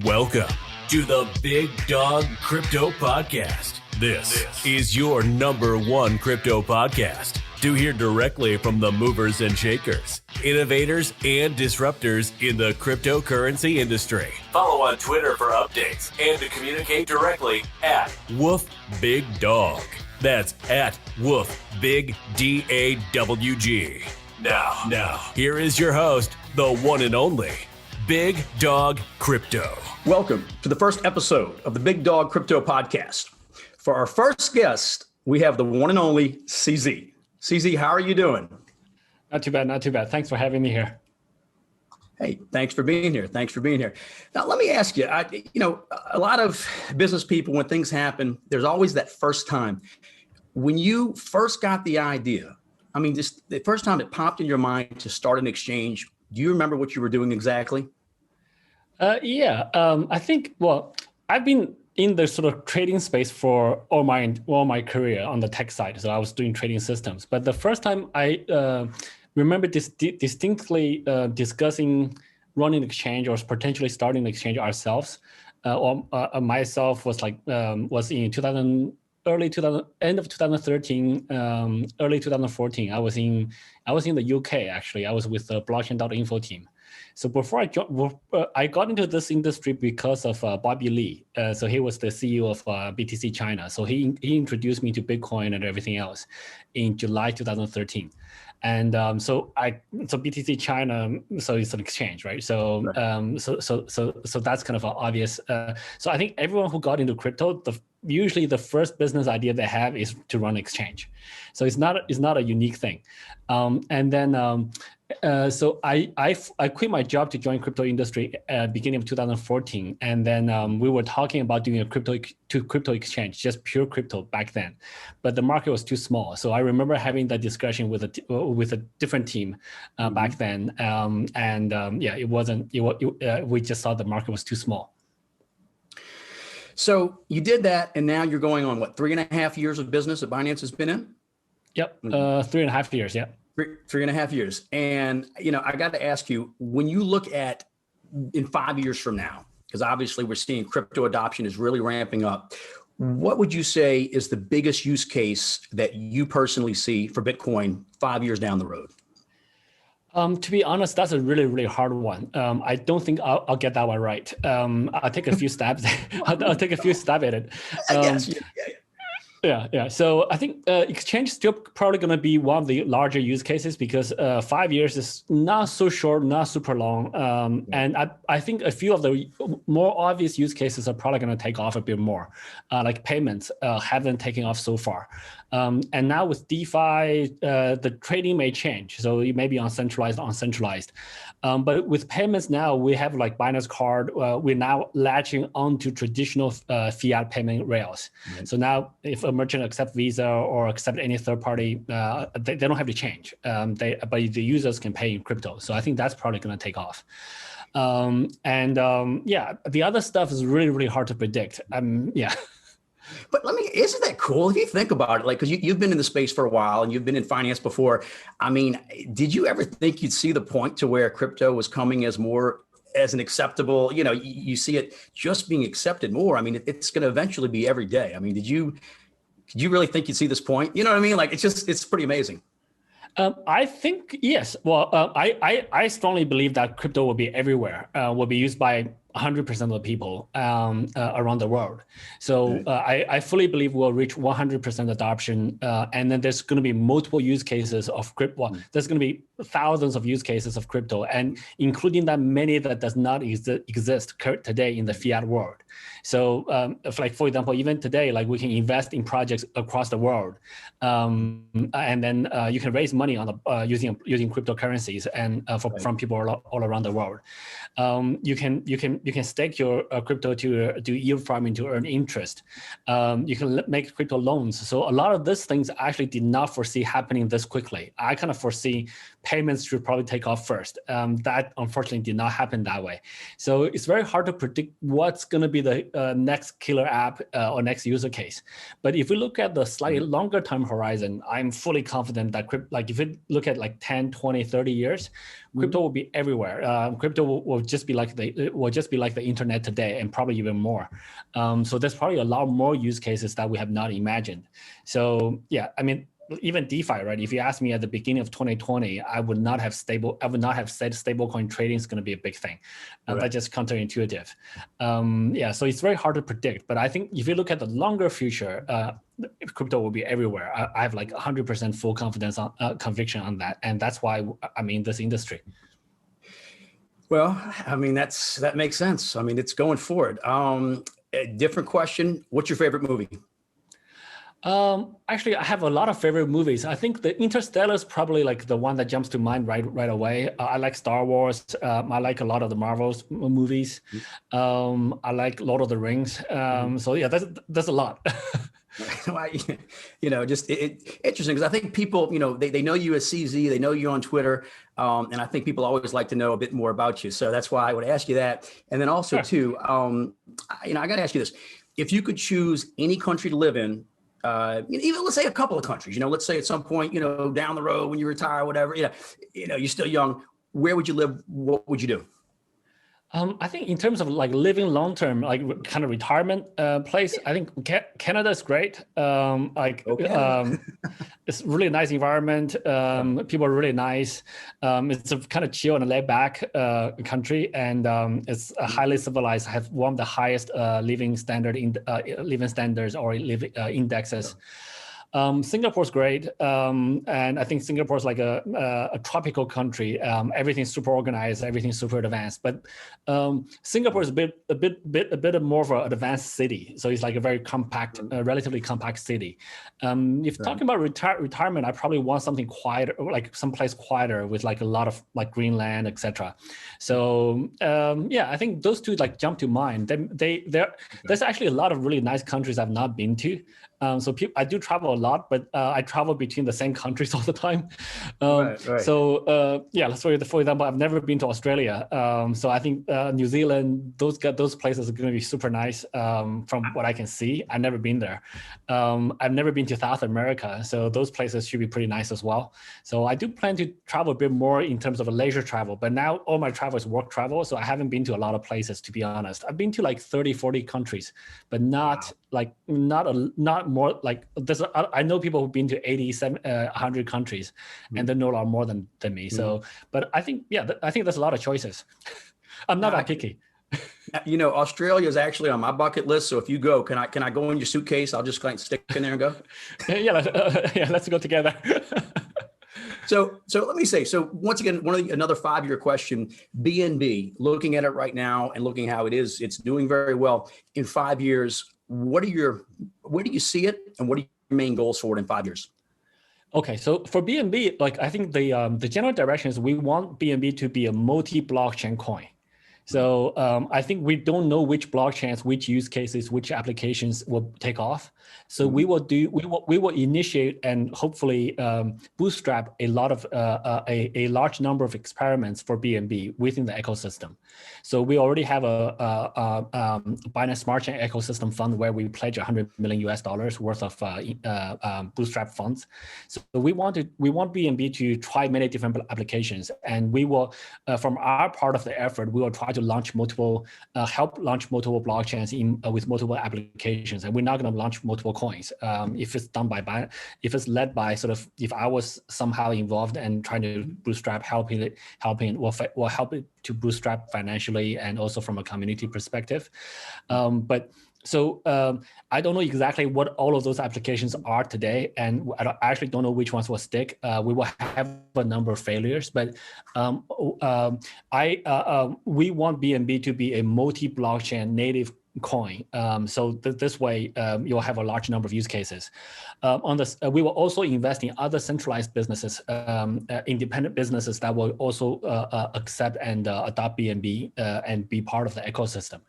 Welcome to the Big Dog Crypto Podcast. This is your number one crypto podcast to hear directly from the movers and shakers, innovators, and disruptors in the cryptocurrency industry. Follow on Twitter for updates and to communicate directly at Woof Big Dog. That's at Woof Big DAWG. Now, here is your host, the one and only Big Dog Crypto. Welcome to the first episode of the Big Dog Crypto Podcast. For our first guest, we have the one and only CZ. CZ, how are you doing? Not too bad. Thanks for having me here. Hey, thanks for being here. Now, let me ask you, a lot of business people, when things happen, there's always that first time. When you first got the idea, just the first time it popped in your mind to start an exchange, do you remember what you were doing exactly? I think, I've been in the sort of trading space for all my career on the tech side. So I was doing trading systems. But the first time I remember distinctly discussing running an exchange or potentially starting an exchange ourselves, myself was in end of 2013, early 2014. I was in the UK actually. I was with the blockchain.info team. So before I got into this industry because of Bobby Lee. So he was the CEO of BTC China. So he introduced me to Bitcoin and everything else in July 2013. And so BTC China, so it's an exchange, right? So that's kind of obvious. So I think everyone who got into crypto, usually the first business idea they have is to run exchange. So it's not a unique thing. So I quit my job to join crypto industry beginning of 2014, and then we were talking about doing a crypto exchange, just pure crypto back then, but the market was too small. So I remember having that discussion with a different team back then, it wasn't. We just thought the market was too small. So you did that, and now you're going on 3.5 years of business that Binance has been in? Yep, 3.5 years. Yeah. 3.5 years. And, I got to ask you, when you look at in 5 years from now, because obviously we're seeing crypto adoption is really ramping up, what would you say is the biggest use case that you personally see for Bitcoin 5 years down the road? To be honest, that's a really, really hard one. I don't think I'll get that one right. I'll take a few stabs. I'll take a few stab at it. Yeah. So I think exchange is still probably going to be one of the larger use cases because 5 years is not so short, not super long. And I think a few of the more obvious use cases are probably going to take off a bit more, like payments haven't taken off so far. And now with DeFi, the trading may change. So it may be uncentralized. But with payments now, we have like Binance Card. We're now latching onto traditional fiat payment rails. Mm-hmm. So now if a merchant accepts Visa or accept any third party, they don't have to change. But the users can pay in crypto. So I think that's probably going to take off. The other stuff is really, really hard to predict. But isn't that cool if you think about it? Like, because you've been in the space for a while and you've been in finance before. Did you ever think you'd see the point to where crypto was coming as an acceptable, you see it just being accepted more? It's going to eventually be every day. Did you really think you'd see this point? You know what I mean? Like, it's pretty amazing. I think, yes. Well, I strongly believe that crypto will be everywhere, will be used by 100% of the people around the world. So I fully believe we'll reach 100% adoption. And then there's going to be multiple use cases of crypto. There's going to be thousands of use cases of crypto, and including that many that does not exist today in the fiat world. So for example, even today, like we can invest in projects across the world. And then you can raise money on using cryptocurrencies and from people all around the world. You can stake your crypto to do yield farming to earn interest. You can make crypto loans. So a lot of these things I actually did not foresee happening this quickly. I kind of foresee payments should probably take off first. That unfortunately did not happen that way. So it's very hard to predict what's going to be the next killer app or next user case. But if we look at the slightly longer time horizon, I'm fully confident that like if we look at like 10, 20, 30 years, crypto will be everywhere. Crypto will just be like the internet today, and probably even more. So there's probably a lot more use cases that we have not imagined. So yeah, I mean, even DeFi, right? If you asked me at the beginning of 2020, I would not have said stablecoin trading is going to be a big thing. That's just counterintuitive. So it's very hard to predict. But I think if you look at the longer future, crypto will be everywhere. I have like 100% full confidence conviction on that, and that's why I'm in this industry. Well, I mean, that makes sense. I mean, it's going forward. A different question. What's your favorite movie? Actually, I have a lot of favorite movies. I think the Interstellar is probably like the one that jumps to mind right away. I like Star Wars. I like a lot of the Marvel's movies. I like Lord of the Rings. So yeah, that's a lot. Just interesting, because I think people, they know you as CZ, they know you on Twitter, and I think people always like to know a bit more about you. So that's why I would ask you that. And then also too, I got to ask you this: if you could choose any country to live in, even let's say a couple of countries, let's say at some point, down the road when you retire, whatever, you're still young, where would you live? What would you do? I think in terms of like living long term, like kind of retirement place, I think Canada is great. It's really nice environment. People are really nice. It's a kind of chill and laid back country, and it's highly civilized. Have one of the highest living standards or living indexes. Singapore's great, and I think Singapore's like a tropical country. Everything's super organized, everything's super advanced. But Singapore is a bit more of an advanced city, so it's like a very compact, relatively compact city. If talking about retirement, I probably want something quieter, like someplace quieter with like a lot of like green land, etc. So I think those two like jump to mind. There's actually a lot of really nice countries I've not been to. I do travel a lot, but I travel between the same countries all the time. So for example, I've never been to Australia. So I think New Zealand, those places are going to be super nice from what I can see. I've never been there. I've never been to South America, so those places should be pretty nice as well. So I do plan to travel a bit more in terms of a leisure travel, but now all my travel is work travel, so I haven't been to a lot of places, to be honest. I've been to like 30, 40 countries, but not more like this. I know people who've been to 80, 100 countries, and they know a lot more than me. So, but I think there's a lot of choices. I'm not that picky. Australia is actually on my bucket list. So if you go, can I go in your suitcase? I'll just like stick in there and go. Let's go together. So let me say, so once again, another 5-year question, BNB, looking at it right now and looking how it's doing very well. In 5 years, where do you see it, and what are your main goals for it in 5 years? Okay, so for BNB, like I think the general direction is we want BNB to be a multi-blockchain coin. So I think we don't know which blockchains, which use cases, which applications will take off. So we will initiate and hopefully bootstrap a large number of experiments for BNB within the ecosystem. So we already have a Binance Smart Chain ecosystem fund where we pledge $100 million worth of bootstrap funds. So we want BNB to try many different applications, and we will, from our part of the effort, we will try to help launch multiple blockchains with multiple applications, and we're not going to launch multiple coins. If it's done by Binance, if it's led by if I was somehow involved and trying to bootstrap, helping will help it to bootstrap financially and also from a community perspective. So I don't know exactly what all of those applications are today, and I actually don't know which ones will stick. We will have a number of failures, but we want BNB to be a multi-blockchain native coin. So this way, you'll have a large number of use cases. On this, we will also invest in other centralized businesses, independent businesses that will also accept and adopt BNB and be part of the ecosystem.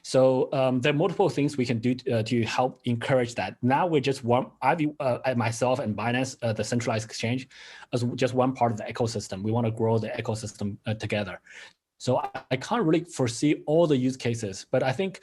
So there are multiple things we can do to help encourage that. Now we're just myself and Binance, the centralized exchange, as just one part of the ecosystem. We want to grow the ecosystem together. So I can't really foresee all the use cases, but I think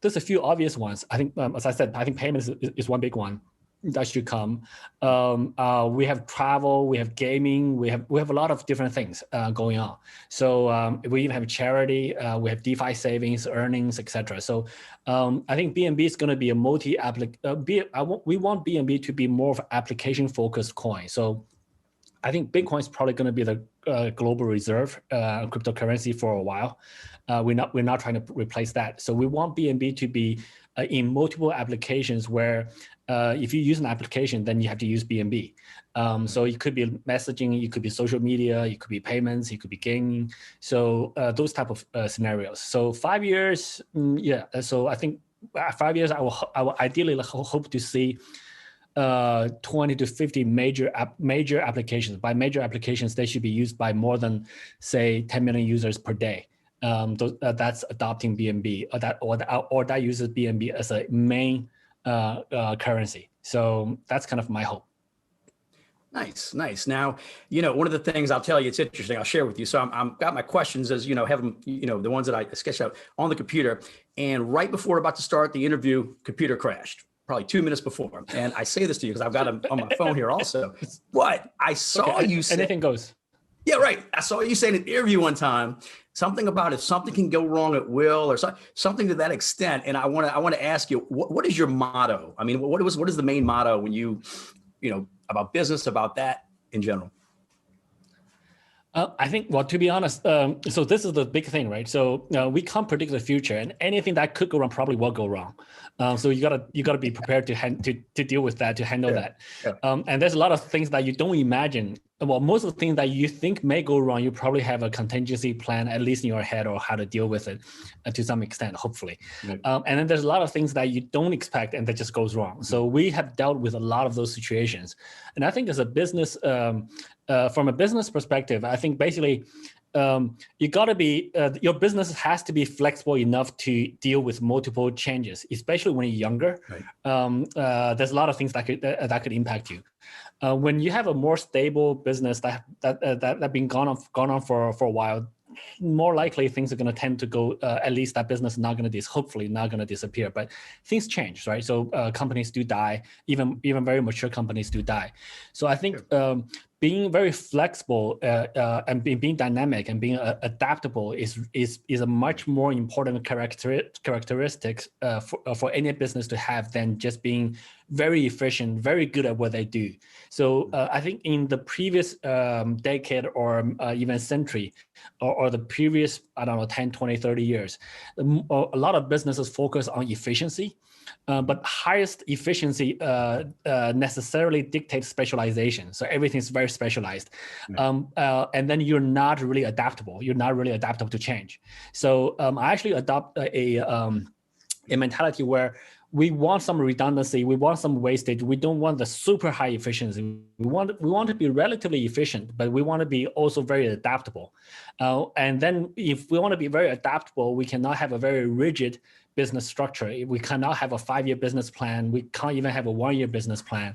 there's a few obvious ones. I think, as I said, I think payments is one big one that should come. We have travel, we have gaming, we have a lot of different things going on. So we even have charity, we have DeFi savings, earnings, etc. So I think BNB is going to be a we want BNB to be more of an application-focused coin. So I think Bitcoin is probably going to be the global reserve cryptocurrency for a while. We're not trying to replace that. So we want BNB to be in multiple applications where if you use an application, then you have to use BNB. So it could be messaging, it could be social media, it could be payments, it could be gaming. So those type of scenarios. So 5 years, yeah. So I think 5 years, I will ideally hope to see 20 to 50 major applications. By major applications, they should be used by more than, say, 10 million users per day. That's adopting BNB or that uses BNB as a main currency. So that's kind of my hope. Nice. Now, one of the things I'll tell you, it's interesting. I'll share with you. So I'm got my questions as have them, the ones that I sketched out on the computer. And right before we're about to start the interview, computer crashed. Probably 2 minutes before. And I say this to you because I've got them on my phone here also. But I saw you say anything goes. Yeah, right. I saw you say in an interview one time something about if something can go wrong at will or something to that extent. And I want to ask you, what is your motto? I mean, what is the main motto when you about business, about that in general? I think, well, to be honest, so this is the big thing, right? So we can't predict the future, and anything that could go wrong probably will go wrong. So you gotta be prepared to deal with that, to handle that. Yeah. And there's a lot of things that you don't imagine. Well, most of the things that you think may go wrong, you probably have a contingency plan, at least in your head, or how to deal with it to some extent, hopefully. Right. And then there's a lot of things that you don't expect and that just goes wrong. So we have dealt with a lot of those situations. And I think as a business, from a business perspective, I think basically you got to be, your business has to be flexible enough to deal with multiple changes, especially when you're younger. Right. There's a lot of things that could impact you. When you have a more stable business that been gone on for a while, more likely things are going to tend to go, at least that business is hopefully not going to disappear, but things change, right? So companies do die, even very mature companies do die. So I think being very flexible and being dynamic and being adaptable is a much more important characteristics for any business to have than just being very efficient, very good at what they do. So I think in the previous decade or even century or the previous, 10, 20, 30 years, a lot of businesses focus on efficiency. But highest efficiency necessarily dictates specialization. So everything's very specialized. And then you're not really adaptable. You're not really adaptable to change. So I actually adopt a mentality where we want some redundancy, we want some wastage. We don't want the super high efficiency. We want to be relatively efficient, but we want to be also very adaptable. And then if we want to be very adaptable, we cannot have a very rigid business structure. We cannot have a 5-year business plan. We can't even have a 1-year business plan.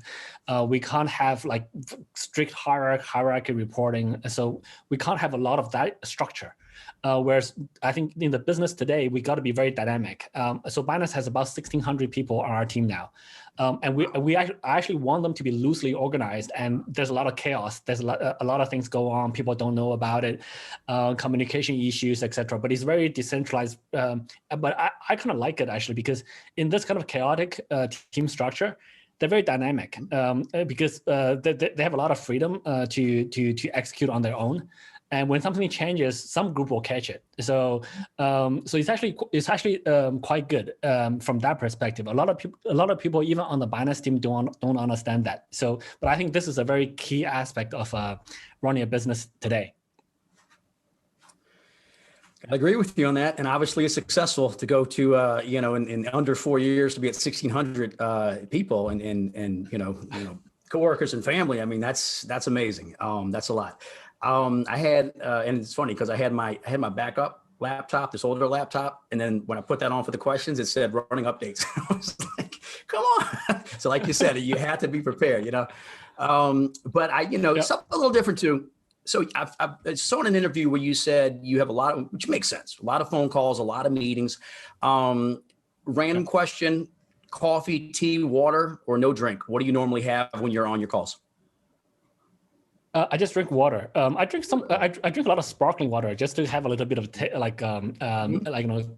We can't have like strict hierarchy reporting. So we can't have a lot of that structure. Whereas I think in the business today, we got to be very dynamic. So Binance has about 1,600 people on our team now. And I actually want them to be loosely organized, and there's a lot of chaos. There's a lot of things go on. People don't know about it, communication issues, etc. But it's very decentralized. But I kind of like it actually, because in this kind of chaotic team structure, they're very dynamic because they have a lot of freedom to execute on their own. And when something changes, some group will catch it. So it's actually quite good from that perspective. A lot of people, even on the Binance team, don't understand that. So, but I think this is a very key aspect of running a business today. I agree with you on that. And obviously it's successful to go to, in under 4 years to be at 1,600 people and coworkers and family. I mean, that's amazing. That's a lot. I had, and it's funny because I had my backup laptop, this older laptop. And then when I put that on for the questions, it said running updates. I was like, come on. So like you said, you had to be prepared, but something a little different too. So I saw in an interview where you said you have a lot of, which makes sense, a lot of phone calls, a lot of meetings. Random question, coffee, tea, water, or no drink? What do you normally have when you're on your calls? I just drink water. I drink a lot of sparkling water just to have a little bit of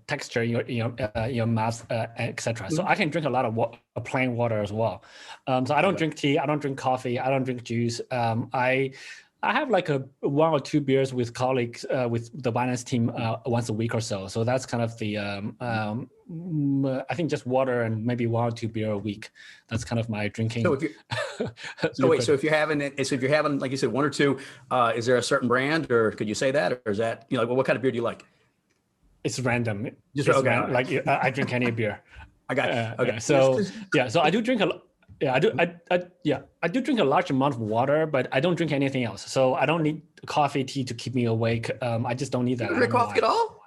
texture in your mouth, etc. So I can drink a lot of plain water as well. So I don't drink tea. I don't drink coffee. I don't drink juice. I have like 1 or 2 beers with colleagues with the Binance team once a week or so. So that's kind of the I think just water and maybe 1 or 2 beer a week. That's kind of my drinking. So if you're having like you said 1 or 2, is there a certain brand, or could you say that, or is that what kind of beer do you like? It's random. Just okay. Random. Like I drink any beer. I got you. Okay. So I do drink a lot. Yeah, I do drink a large amount of water, but I don't drink anything else. So I don't need coffee, tea to keep me awake. I just don't need that. You don't drink coffee at all?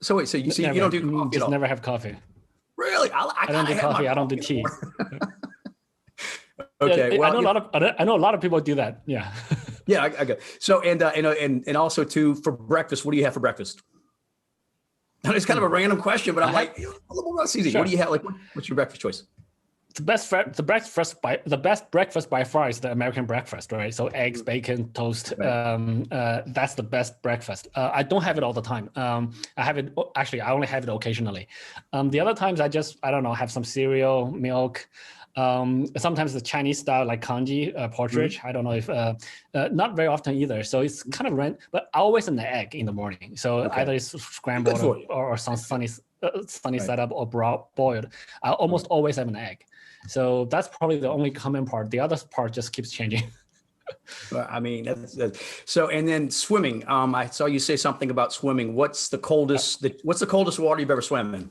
So wait, you don't do coffee just at all? Never have coffee. Really? I don't do coffee. I don't do tea. Okay. Well, I know a lot of people do that. Yeah. Yeah. I go. So and also too, for breakfast, what do you have for breakfast? It's kind of a random question, but I'm like, a little more easy. Sure. What do you have? Like, what's your breakfast choice? The best breakfast by far is the American breakfast, right? So eggs, bacon, toast. Right. That's the best breakfast. I don't have it all the time. I only have it occasionally. The other times I don't know, have some cereal, milk. Sometimes the Chinese style like congee, porridge. I don't know if not very often either. So it's kind of random, but always an egg in the morning. So either it's scrambled or some sunny side up or boiled. I almost always have an egg. So that's probably the only common part. The other part just keeps changing. Well, I mean, that's so. And then swimming. I saw you say something about swimming. What's the coldest water you've ever swam in?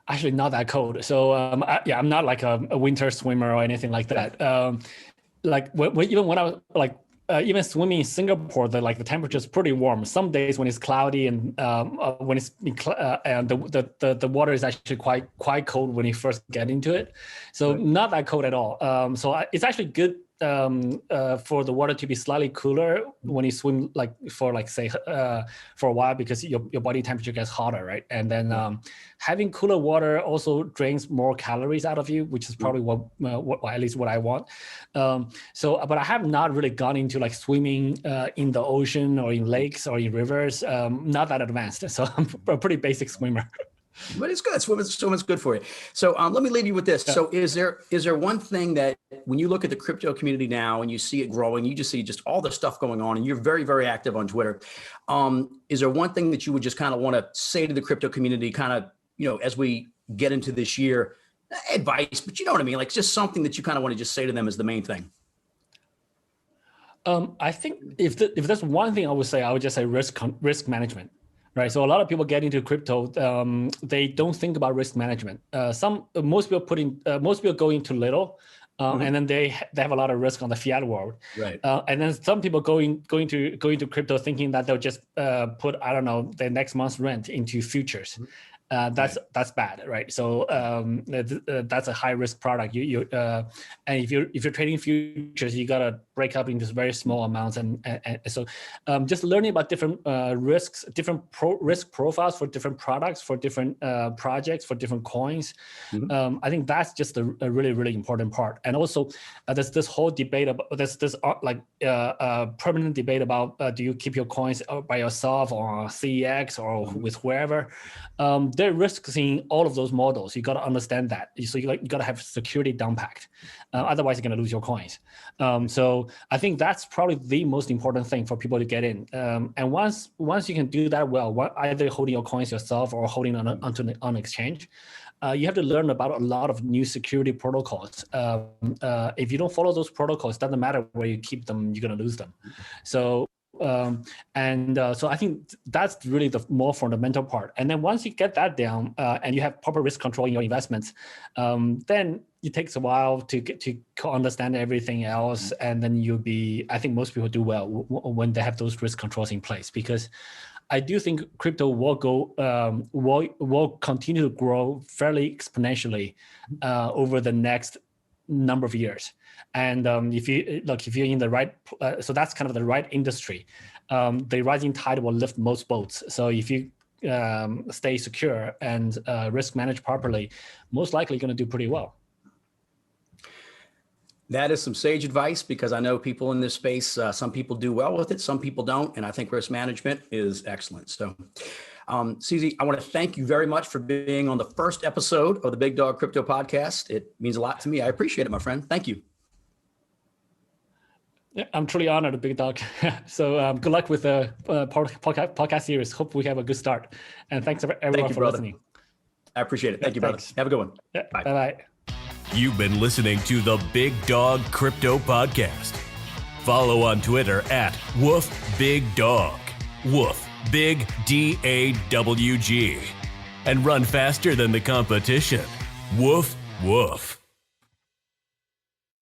Actually, not that cold. So I'm not like a winter swimmer or anything like that. Even when I was like. Even swimming in Singapore, the temperature is pretty warm. Some days when it's cloudy and when it's and the water is actually quite cold when you first get into it. So not that cold at all. It's actually good for the water to be slightly cooler when you swim for a while, because your body temperature gets hotter, right? And then having cooler water also drains more calories out of you, which is probably what at least what I want. But I have not really gone into like swimming in the ocean or in lakes or in rivers. Not that advanced, so I'm a pretty basic swimmer. But it's good. Swimming's good for you. So let me leave you with this. Yeah. So is there one thing that when you look at the crypto community now and you see it growing, you just see just all the stuff going on, and you're very, very active on Twitter. Is there one thing that you would just kind of want to say to the crypto community, kind of, as we get into this year, advice, but you know what I mean? Like just something that you kind of want to just say to them is the main thing. I think if there's one thing I would just say risk management. Right, so a lot of people get into crypto. They don't think about risk management. Most people go into little, and then they have a lot of risk on the fiat world. Right. And then some people going to crypto thinking that they'll just put their next month's rent into futures. That's bad, right? So that's a high risk product. And if you're trading futures, you gotta break up into very small amounts, and so just learning about different risks, different risk profiles for different products, for different projects, for different coins. I think that's just a really, really important part. And also there's this whole debate about this permanent debate about do you keep your coins by yourself or CEX or with whoever. There are risks in all of those models. You got to understand that. So you got to have security down packed. Otherwise, you're going to lose your coins. So I think that's probably the most important thing for people to get in. And once you can do that well, either holding your coins yourself or holding on exchange, you have to learn about a lot of new security protocols. If you don't follow those protocols, it doesn't matter where you keep them, you're going to lose them. So So I think that's really the more fundamental part. And then once you get that down and you have proper risk control in your investments, then it takes a while to get to understand everything else. And then I think most people do well when they have those risk controls in place, because I do think crypto will continue to grow fairly exponentially over the next number of years. And if you're in the right, so that's kind of the right industry, the rising tide will lift most boats. So if you stay secure and risk manage properly, most likely you're going to do pretty well. That is some sage advice, because I know people in this space, some people do well with it, some people don't. And I think risk management is excellent. So CZ, I want to thank you very much for being on the first episode of the Big Dawg Crypto Podcast. It means a lot to me. I appreciate it, my friend. Thank you. Yeah, I'm truly honored, Big Dawg. So good luck with the podcast series. Hope we have a good start. And thanks everyone for listening. I appreciate it. Thank you, brother. Have a good one. Yeah, bye-bye. You've been listening to the Big Dawg Crypto Podcast. Follow on Twitter at WoofBigDawg. Woof, big DAWG. And run faster than the competition. Woof, woof.